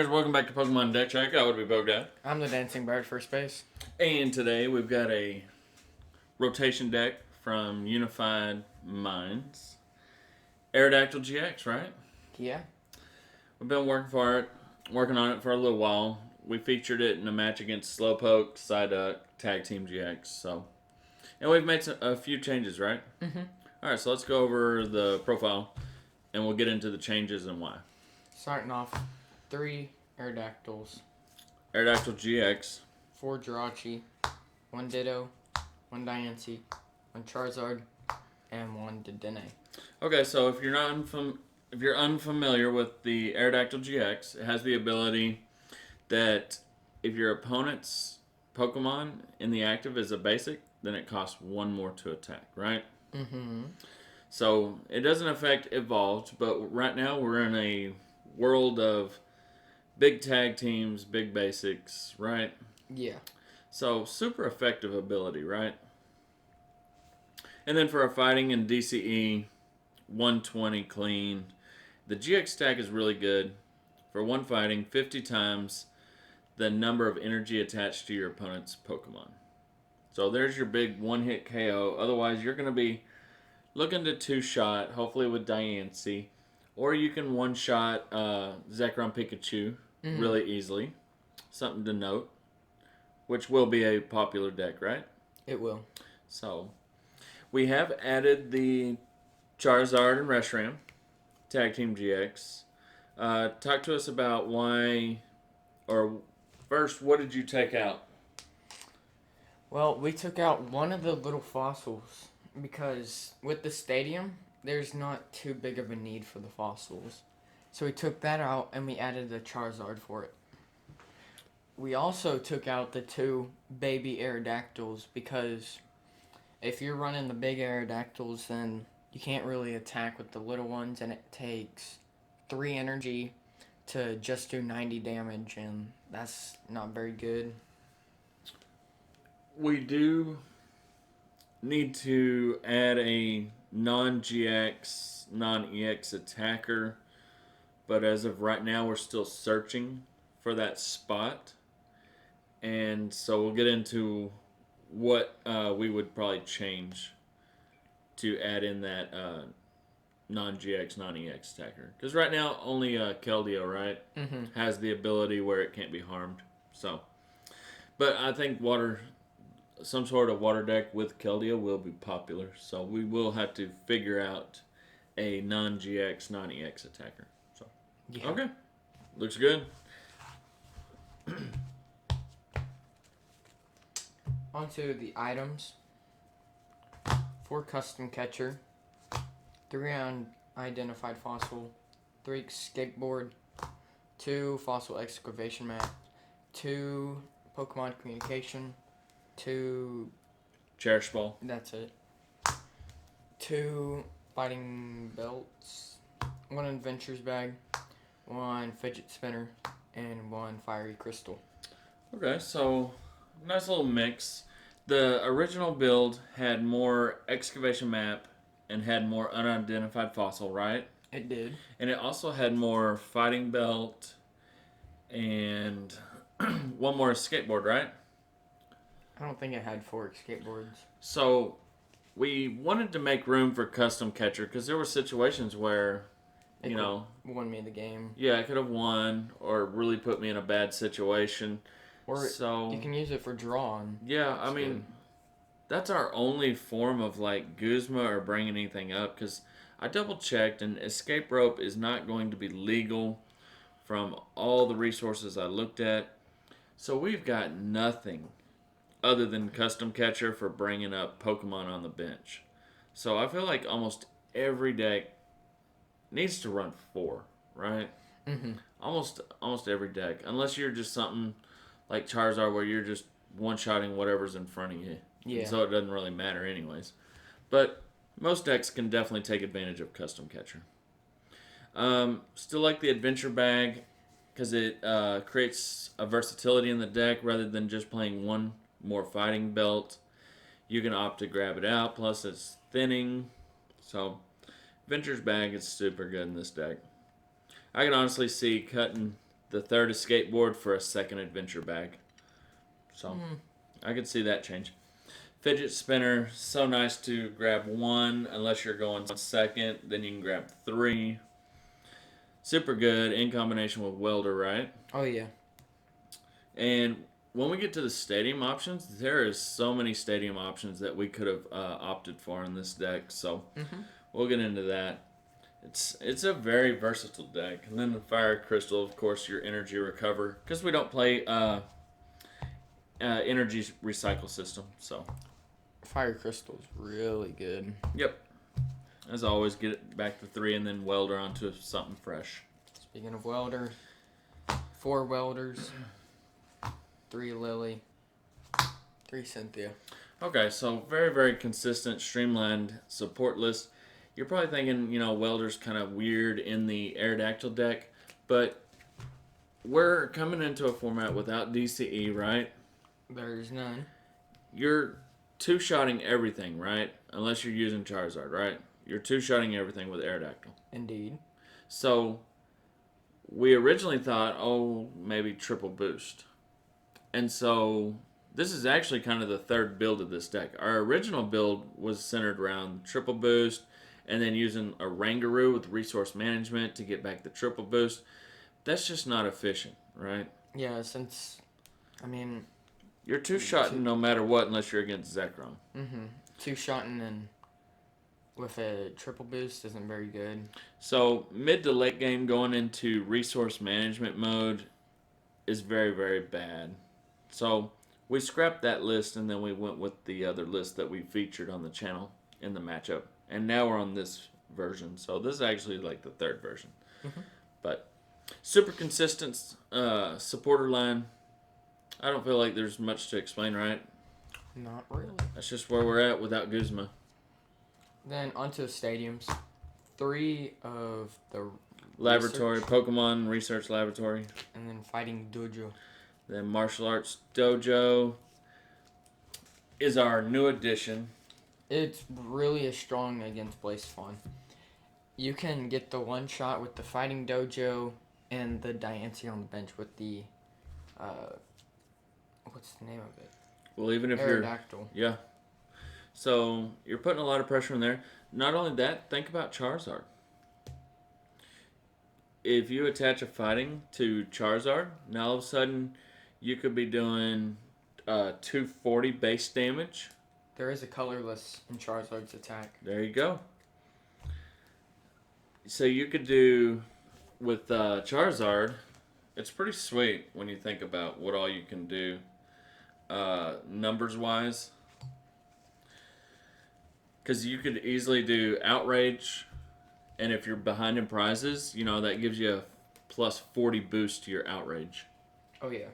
listeners, welcome back to Pokemon Deck Check. I would be Bogdan. I'm the Dancing Bird, first base. And today we've got a rotation deck from Unified Minds. Aerodactyl GX, right? Yeah. We've been working on it for a little while. We featured it in a match against Slowpoke, Psyduck, Tag Team GX. And we've made a few changes, right? Mm-hmm. All right, so let's go over the profile, and we'll get into the changes and why. Starting off, 3 Aerodactyls, Aerodactyl GX. 4 Jirachi, 1 Ditto, 1 Diancie, 1 Charizard, and 1 Dedenne. Okay, so if you're unfamiliar with the Aerodactyl GX, it has the ability that if your opponent's Pokemon in the active is a basic, then it costs 1 more to attack, right? Mm-hmm. So it doesn't affect Evolved, but right now we're in a world of big tag teams, big basics, right? Yeah. So super effective ability, right? And then for our fighting and DCE, 120 clean. The GX stack is really good. For 1 fighting, 50 times the number of energy attached to your opponent's Pokemon. So there's your big one-hit KO. Otherwise, you're going to be looking to 2-shot, hopefully with Diancie. Or you can 1-shot Zekrom Pikachu really easily. Something to note. Which will be a popular deck, right? It will. So, we have added the Charizard and Reshiram, Tag Team GX. Talk to us about why, or first, what did you take out? Well, we took out one of the little fossils because with the stadium, there's not too big of a need for the fossils. So we took that out and we added the Charizard for it. We also took out the 2 baby Aerodactyls because if you're running the big Aerodactyls, then you can't really attack with the little ones, and it takes 3 energy to just do 90 damage, and that's not very good. We do need to add a non-GX, non-EX attacker, but as of right now, we're still searching for that spot. And so we'll get into what we would probably change to add in that non-GX, non-EX attacker. Because right now, only Keldeo, right, has the ability where it can't be harmed. So, but I think some sort of water deck with Keldeo will be popular. So we will have to figure out a non-GX, non-EX attacker. So, Yeah. Okay, looks good. Onto the items. 4 custom catcher, 3 unidentified fossil, 3 skateboard, 2 fossil excavation mat, 2 Pokemon communication, 2 Cherish Ball. that's it. 2 fighting belts, 1 adventures bag, 1 fidget spinner, and 1 fiery crystal. Okay, so nice little mix. The original build had more excavation map and had more unidentified fossil, right? It did. And it also had more fighting belt and 1 more skateboard, right? I don't think it had 4 skateboards. So we wanted to make room for custom catcher because there were situations where, It won me the game. Yeah, I could have won or really put me in a bad situation. Or so you can use it for drawing. Yeah, I mean, that's our only form of like Guzma or bringing anything up because I double checked and escape rope is not going to be legal from all the resources I looked at. So we've got nothing other than custom catcher for bringing up Pokemon on the bench. So I feel like almost every deck needs to run 4, right? Mm-hmm. Almost every deck, unless you're just something like Charizard where you're just one-shotting whatever's in front of you. Yeah. And so it doesn't really matter anyways. But most decks can definitely take advantage of custom catcher. Still like the adventure bag because it creates a versatility in the deck rather than just playing 1 more fighting belt. You can opt to grab it out, plus it's thinning. So adventure's bag is super good in this deck. I can honestly see cutting the third is skateboard for a second adventure bag. So I could see that change. Fidget spinner, so nice to grab one unless you're going second. Then you can grab three. Super good in combination with welder, right? Oh yeah. And when we get to the stadium options, there is so many stadium options that we could have opted for in this deck. So we'll get into that. It's a very versatile deck. And then the fire crystal, of course, your energy recover because we don't play energy recycle system. So Fire crystal's really good. yep. As always, get it back to 3 and then welder onto something fresh. Speaking of welder, 4 welders, 3 Lily, 3 Cynthia. Okay, so very, very consistent, streamlined support list. You're probably thinking, welder's kind of weird in the Aerodactyl deck, but we're coming into a format without DCE, right? There's none. You're two-shotting everything, right? Unless you're using Charizard, right? You're two-shotting everything with Aerodactyl. Indeed. So we originally thought, maybe triple boost. And so this is actually kind of the third build of this deck. Our original build was centered around triple boost and then using a Rangaroo with resource management to get back the triple boost. That's just not efficient, right? Yeah, You're two-shotting no matter what unless you're against Zekrom. Two-shotting and with a triple boost isn't very good. So mid to late game going into resource management mode is very, very bad. So we scrapped that list and then we went with the other list that we featured on the channel in the matchup. And now we're on this version. So this is actually like the third version. But super consistent supporter line. I don't feel like there's much to explain, right? Not really. That's just where we're at without Guzma. Then onto the stadiums. 3 of the Laboratory, research, Pokemon Research Laboratory. and then Fighting Dojo. Then Martial Arts Dojo is our new addition. It's really strong against Blazefawn. You can get the one shot with the Fighting Dojo and the Diancie on the bench with the what's the name of it? Well, even if Aerodactyl. yeah. So you're putting a lot of pressure in there. Not only that, think about Charizard. If you attach a fighting to Charizard, now all of a sudden you could be doing 240 base damage. There is a colorless in Charizard's attack. There you go. So you could do with Charizard, it's pretty sweet when you think about what all you can do numbers wise. Because you could easily do Outrage, and if you're behind in prizes, that gives you a plus 40 boost to your Outrage. Oh, yeah.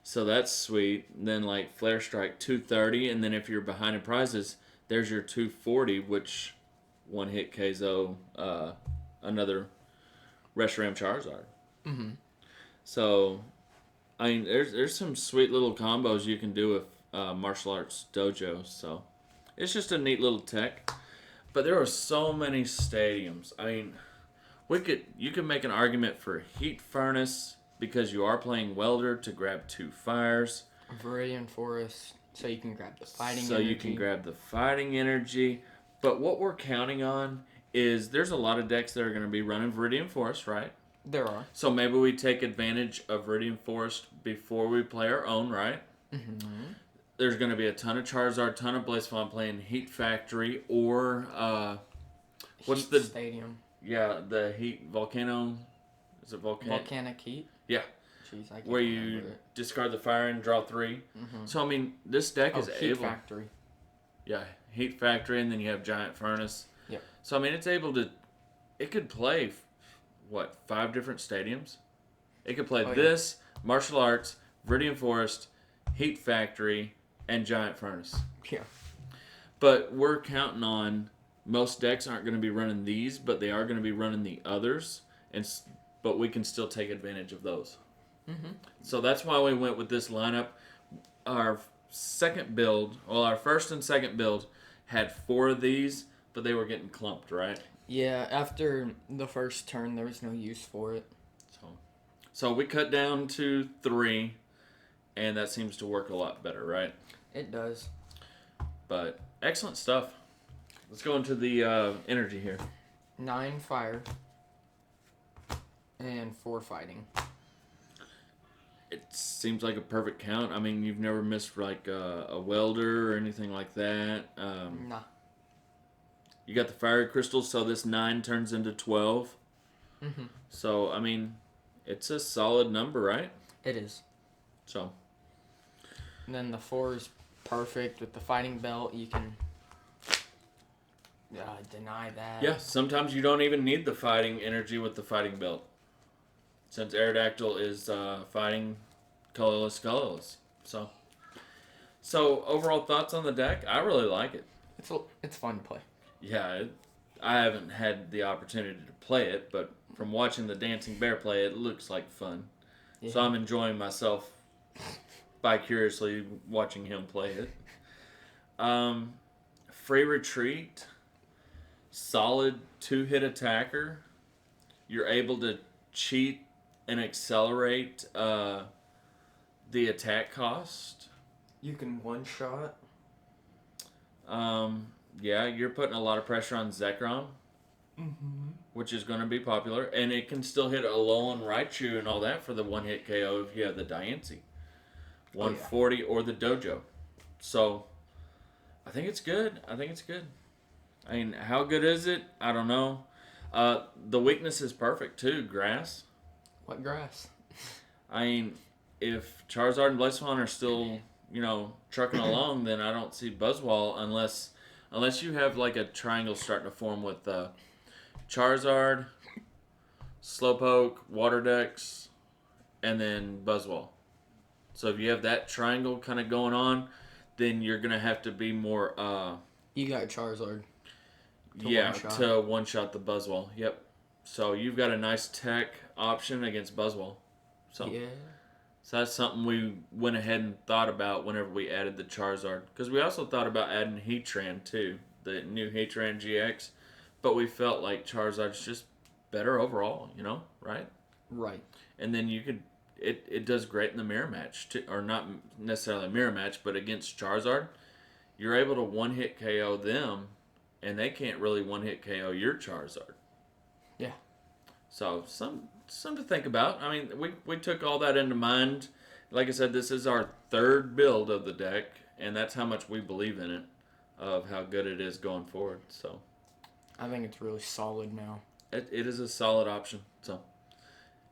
So that's sweet. And then Flare Strike 230, and then if you're behind in prizes, there's your 240, which one hit KO another Reshiram Charizard. So, there's some sweet little combos you can do with Martial Arts Dojo. So, it's just a neat little tech. But there are so many stadiums. You could make an argument for Heat Furnace because you are playing Welder to grab 2 fires. Viridian Forest, so you can grab the fighting energy. So you can grab the fighting energy. But what we're counting on is there's a lot of decks that are going to be running Viridian Forest, right? There are. So maybe we take advantage of Viridian Forest before we play our own, right? There's going to be a ton of Charizard, ton of Blazefawn playing Heat Factory or what's Heat the stadium? Yeah, the Heat Volcano. Is it Volcanic Heat? Yeah. Jeez, I can't where you remember it. discard the fire and draw 3. So this deck is Heat able. Factory. Yeah, Heat Factory, and then you have Giant Furnace. Yeah. So it's able to. It could play, 5 different stadiums. It could play this, Martial Arts, Viridian Forest, Heat Factory, and Giant Furnace. Yeah. But we're counting on most decks aren't going to be running these, but they are going to be running the others, but we can still take advantage of those. So that's why we went with this lineup. Our second build, our first and second build had 4 of these, but they were getting clumped, right? Yeah, after the first turn, there was no use for it. So So we cut down to 3, and that seems to work a lot better, right? It does. But excellent stuff. Let's go into the energy here. 9 fire and 4 fighting. It seems like a perfect count. I mean, you've never missed like a welder or anything like that. Nah. You got the fiery crystals, so this 9 turns into 12. Mm-hmm. So, I mean, it's a solid number, right? It is. So, And then the 4 is perfect with the fighting belt. You can deny that. yeah, sometimes you don't even need the fighting energy with the fighting belt. Since Aerodactyl is fighting colorless. So overall thoughts on the deck? I really like it. It's fun to play. Yeah, I haven't had the opportunity to play it, but from watching the Dancing Bear play, it looks like fun. Yeah. So I'm enjoying myself vicariously watching him play it. Free retreat, solid 2-hit attacker. You're able to cheat and accelerate the attack cost. You can one-shot. Yeah, you're putting a lot of pressure on Zekrom, which is going to be popular, and it can still hit Alolan Raichu and all that for the 1-hit KO if you have the Diancie, 140 or the Dojo. So, I think it's good. I mean, how good is it? I don't know. The weakness is perfect too. Grass. What grass? I mean, if Charizard and Blaziken are still, trucking along, then I don't see Buzzwole unless you have like a triangle starting to form with Charizard, Slowpoke, Water Dex, and then Buzzwole. So if you have that triangle kind of going on, then you're gonna have to be more. You got Charizard. To one-shot the Buzzwole. Yep. So you've got a nice tech option against Buzzwole. So yeah. So that's something we went ahead and thought about whenever we added the Charizard. Because we also thought about adding Heatran too, the new Heatran GX. But we felt like Charizard's just better overall, right? Right. And then you could, it does great in the mirror match, too, or not necessarily a mirror match, but against Charizard, you're able to one-hit KO them, and they can't really one-hit KO your Charizard. Yeah. So some to think about. I mean, we took all that into mind. Like I said, this is our 3rd build of the deck, and that's how much we believe in it, of how good it is going forward. So I think it's really solid now. it is a solid option. So,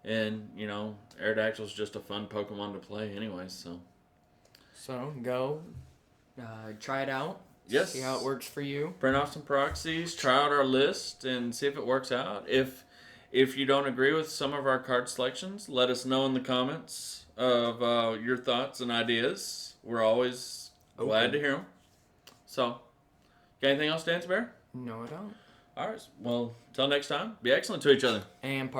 and Aerodactyl's just a fun Pokemon to play, anyways. So go, try it out. Yes. See how it works for you. Print off some proxies, try out our list, and see if it works out. If you don't agree with some of our card selections, let us know in the comments of your thoughts and ideas. We're always glad to hear them. So, got anything else, Dance Bear? No, I don't. All right. Well, until next time, be excellent to each other. And